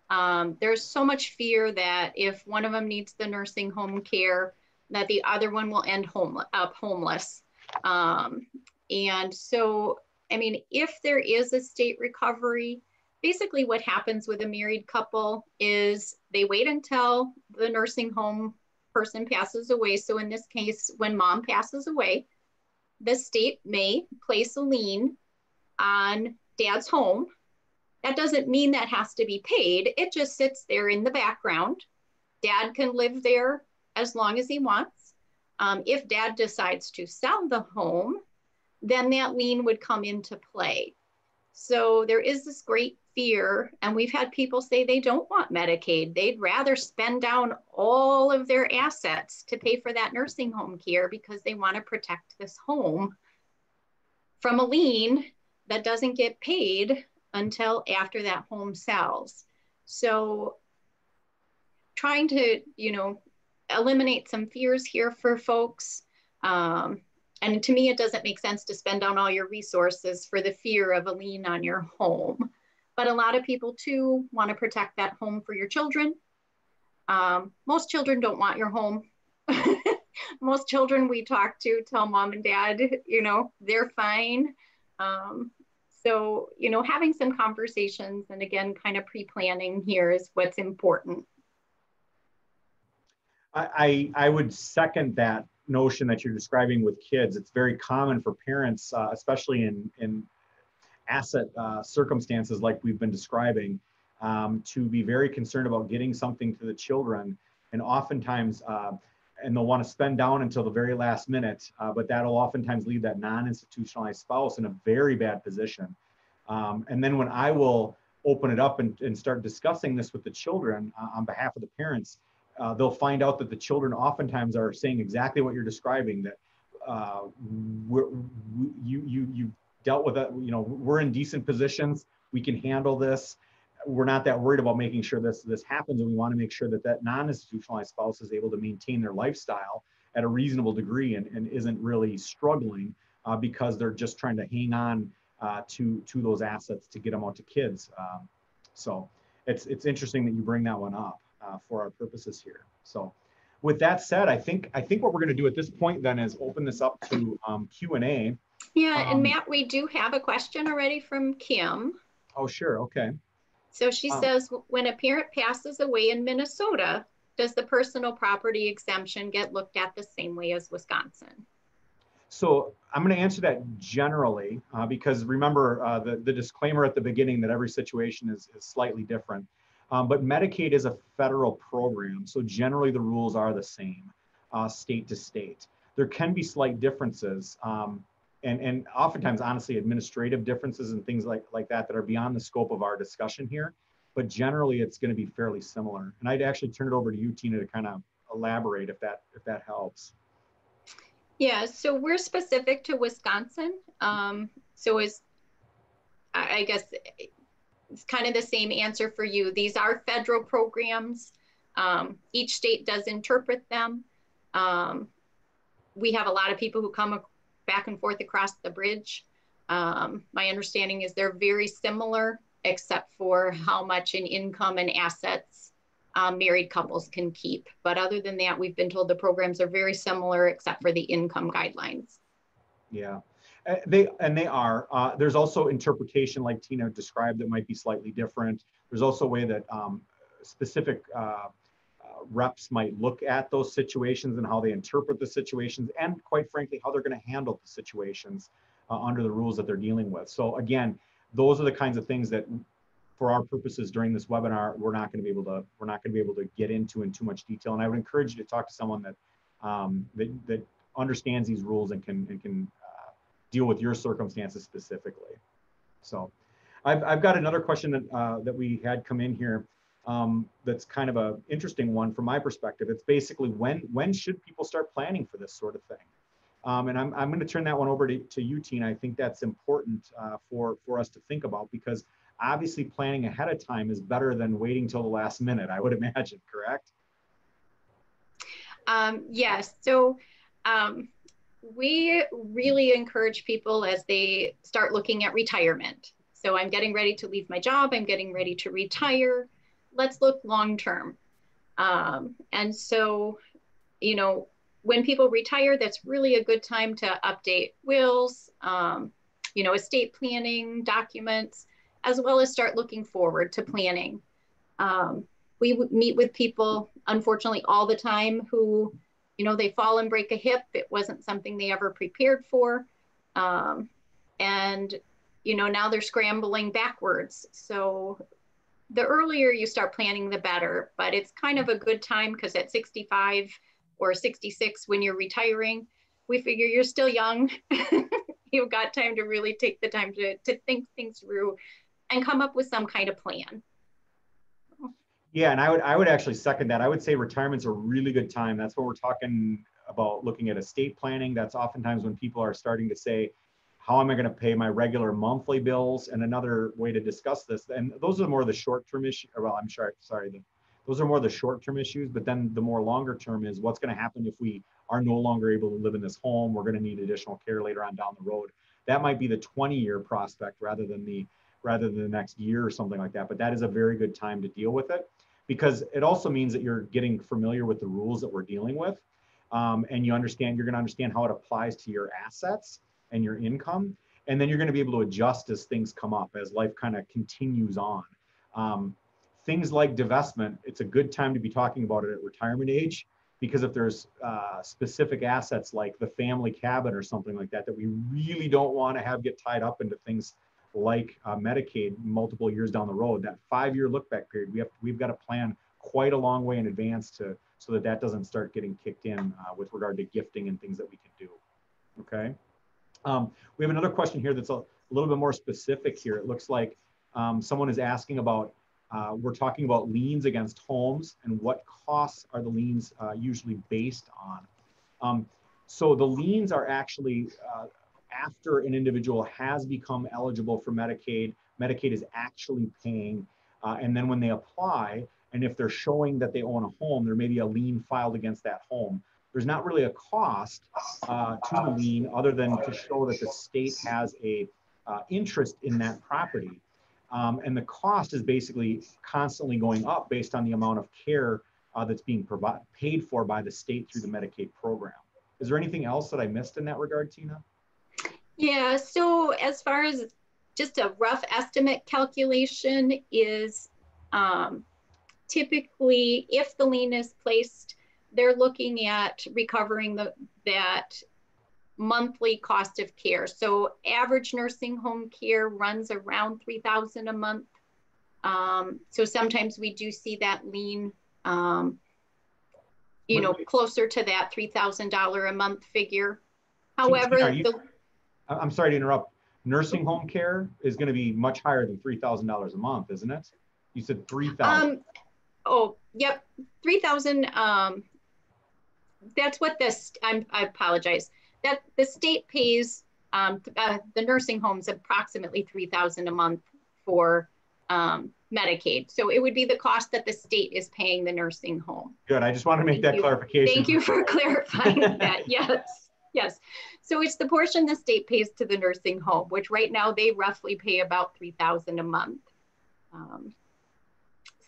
There's so much fear that if one of them needs the nursing home care, that the other one will end up homeless. And so, I mean, if there is estate recovery, basically what happens with a married couple is they wait until the nursing home person passes away. So in this case, when mom passes away, the state may place a lien on dad's home. That doesn't mean that has to be paid. It just sits there in the background. Dad can live there as long as he wants. If dad decides to sell the home, then that lien would come into play. So there is this great fear, and we've had people say they don't want Medicaid. They'd rather spend down all of their assets to pay for that nursing home care because they want to protect this home from a lien that doesn't get paid until after that home sells. So trying to, eliminate some fears here for folks. And to me, it doesn't make sense to spend down all your resources for the fear of a lien on your home. But a lot of people too want to protect that home for your children. Most children don't want your home. Most children we talk to tell mom and dad, you know, they're fine. So, you know, having some conversations and again, kind of pre-planning here is what's important. I would second that notion that you're describing with kids. It's very common for parents, especially in asset circumstances like we've been describing, to be very concerned about getting something to the children. And oftentimes, and they'll want to spend down until the very last minute, but that'll oftentimes leave that non-institutionalized spouse in a very bad position. And then when I will open it up and start discussing this with the children on behalf of the parents, they'll find out that the children oftentimes are saying exactly what you're describing, that you dealt with it, you know, we're in decent positions, we can handle this. We're not that worried about making sure this happens, and we want to make sure that that non-institutionalized spouse is able to maintain their lifestyle at a reasonable degree and isn't really struggling because they're just trying to hang on to those assets to get them out to kids. So it's interesting that you bring that one up for our purposes here. So with that said, I think what we're going to do at this point then is open this up to Q&A. Yeah, and Matt, we do have a question already from Kim. Oh, sure. Okay. So she says, when a parent passes away in Minnesota, does the personal property exemption get looked at the same way as Wisconsin? So I'm going to answer that generally because remember the disclaimer at the beginning that every situation is slightly different. But Medicaid is a federal program, so generally the rules are the same state to state. There can be slight differences. And oftentimes, honestly, administrative differences and things like that are beyond the scope of our discussion here. But generally, it's going to be fairly similar. And I'd actually turn it over to you, Tina, to kind of elaborate if that helps. Yeah, so we're specific to Wisconsin. So I guess it's kind of the same answer for you. These are federal programs. Each state does interpret them. We have a lot of people who come back and forth across the bridge. My understanding is they're very similar, except for how much in income and assets married couples can keep. But other than that, we've been told the programs are very similar, except for the income guidelines. Yeah, they are. There's also interpretation, like Tina described, that might be slightly different. There's also a way that specific reps might look at those situations and how they interpret the situations, and quite frankly, how they're going to handle the situations under the rules that they're dealing with. So again, those are the kinds of things that, for our purposes during this webinar, we're not going to be able to get into in too much detail. And I would encourage you to talk to someone that that understands these rules and can deal with your circumstances specifically. So I've got another question that we had come in here. That's kind of an interesting one from my perspective. It's basically when should people start planning for this sort of thing? And I'm going to turn that one over to you, Tina. I think that's important for us to think about, because obviously planning ahead of time is better than waiting till the last minute, I would imagine, correct? Yes. So we really encourage people as they start looking at retirement. So I'm getting ready to leave my job. I'm getting ready to retire. Let's look long-term. And so, you know, when people retire, that's really a good time to update wills, you know, estate planning documents, as well as start looking forward to planning. We meet with people, unfortunately, all the time who, you know, they fall and break a hip. It wasn't something they ever prepared for. And, you know, now they're scrambling backwards. So the earlier you start planning, the better. But it's kind of a good time because at 65 or 66, when you're retiring, we figure you're still young. You've got time to really take the time to think things through and come up with some kind of plan. Yeah, and I would actually second that. I would say retirement's a really good time. That's what we're talking about, looking at estate planning. That's oftentimes when people are starting to say, how am I going to pay my regular monthly bills? And another way to discuss this, and those are more the short-term issues. Well, I'm sorry, those are more the short-term issues. But then the more longer term is what's going to happen if we are no longer able to live in this home. We're going to need additional care later on down the road. That might be the 20-year prospect rather than the next year or something like that. But that is a very good time to deal with it, because it also means that you're getting familiar with the rules that we're dealing with. And you're going to understand how it applies to your assets and your income. And then you're going to be able to adjust as things come up, as life kind of continues on. Things like divestment, it's a good time to be talking about it at retirement age, because if there's specific assets like the family cabin or something like that, that we really don't want to have get tied up into things like Medicaid multiple years down the road, that 5-year look back period, we've got to plan quite a long way in advance so that doesn't start getting kicked in with regard to gifting and things that we can do. Okay. We have another question here that's a little bit more specific here. It looks like someone is asking about, we're talking about liens against homes and what costs are the liens usually based on. So the liens are actually after an individual has become eligible for Medicaid, Medicaid is actually paying, and then when they apply, and if they're showing that they own a home, there may be a lien filed against that home. There's not really a cost to the lien other than to show that the state has a interest in that property. And the cost is basically constantly going up based on the amount of care that's being paid for by the state through the Medicaid program. Is there anything else that I missed in that regard, Tina? Yeah, so as far as just a rough estimate calculation is typically if the lien is placed, they're looking at recovering that monthly cost of care. So average nursing home care runs around $3,000 a month. So sometimes we do see that lien, closer to that $3,000 a month figure. However, I'm sorry to interrupt. Nursing home care is going to be much higher than $3,000 a month, isn't it? You said $3,000. Oh, yep, 3,000. That's what I apologize. That the state pays the nursing homes approximately $3,000 a month for Medicaid. So it would be the cost that the state is paying the nursing home. Good. I just want to make that clarification. Thank you for clarifying that. Yes. Yes. So it's the portion the state pays to the nursing home, which right now they roughly pay about $3,000 a month.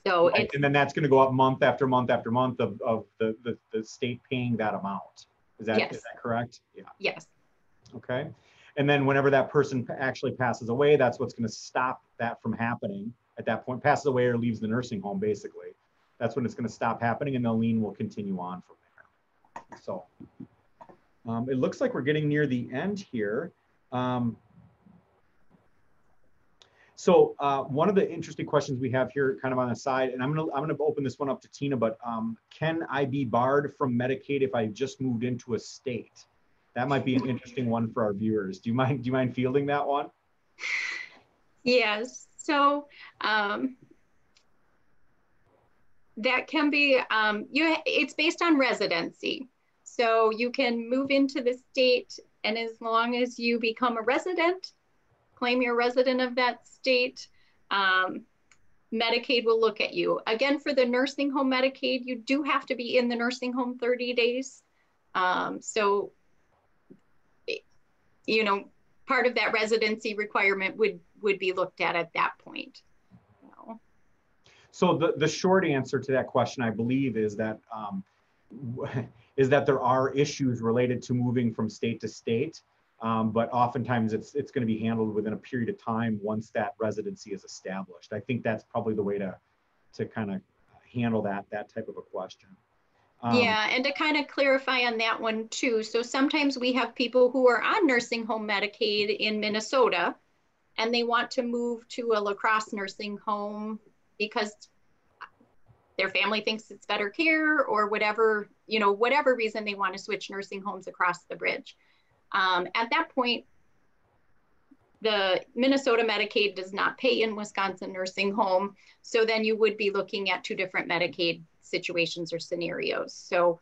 Right. And then that's going to go up month after month after month of the state paying that amount. Is that correct? Yeah. Yes. Okay. And then whenever that person actually passes away, that's what's going to stop that from happening at that point. Passes away or leaves the nursing home, basically. That's when it's going to stop happening, and the lien will continue on from there. So it looks like we're getting near the end here. So one of the interesting questions we have here kind of on the side, and I'm gonna open this one up to Tina, but can I be barred from Medicaid if I just moved into a state? That might be an interesting one for our viewers. Do you mind fielding that one? Yes, so that can be, it's based on residency. So you can move into the state, and as long as you become a resident, claim you're a resident of that state, Medicaid will look at you. Again, for the nursing home Medicaid, you do have to be in the nursing home 30 days. So, part of that residency requirement would be looked at that point. So the short answer to that question, I believe, is that there are issues related to moving from state to state. But oftentimes it's going to be handled within a period of time once that residency is established. I think that's probably the way to kind of handle that type of a question. Yeah, and to kind of clarify on that one too. So sometimes we have people who are on nursing home Medicaid in Minnesota, and they want to move to a La Crosse nursing home because their family thinks it's better care or whatever reason they want to switch nursing homes across the bridge. At that point, the Minnesota Medicaid does not pay in Wisconsin nursing home. So then you would be looking at two different Medicaid situations or scenarios. So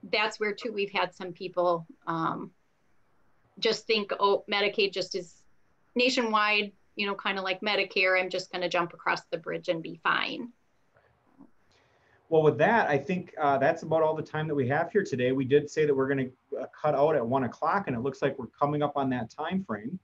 that's where too, we've had some people just think, oh, Medicaid just is nationwide, kind of like Medicare. I'm just going to jump across the bridge and be fine. Well, with that, I think that's about all the time that we have here today. We did say that we're going to cut out at 1 o'clock, and it looks like we're coming up on that time frame.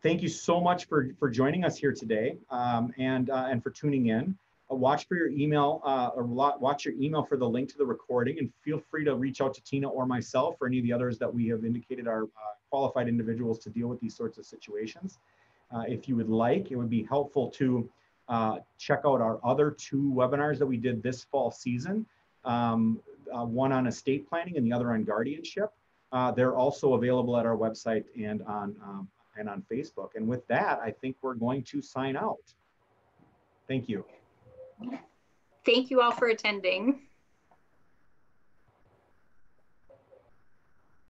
Thank you so much for joining us here today, and for tuning in. Watch for your email, or watch your email for the link to the recording, and feel free to reach out to Tina or myself or any of the others that we have indicated are qualified individuals to deal with these sorts of situations. If you would like, it would be helpful to check out our other 2 webinars that we did this fall season, one on estate planning and the other on guardianship. They're also available at our website and on Facebook. And with that, I think we're going to sign out. Thank you. Thank you all for attending.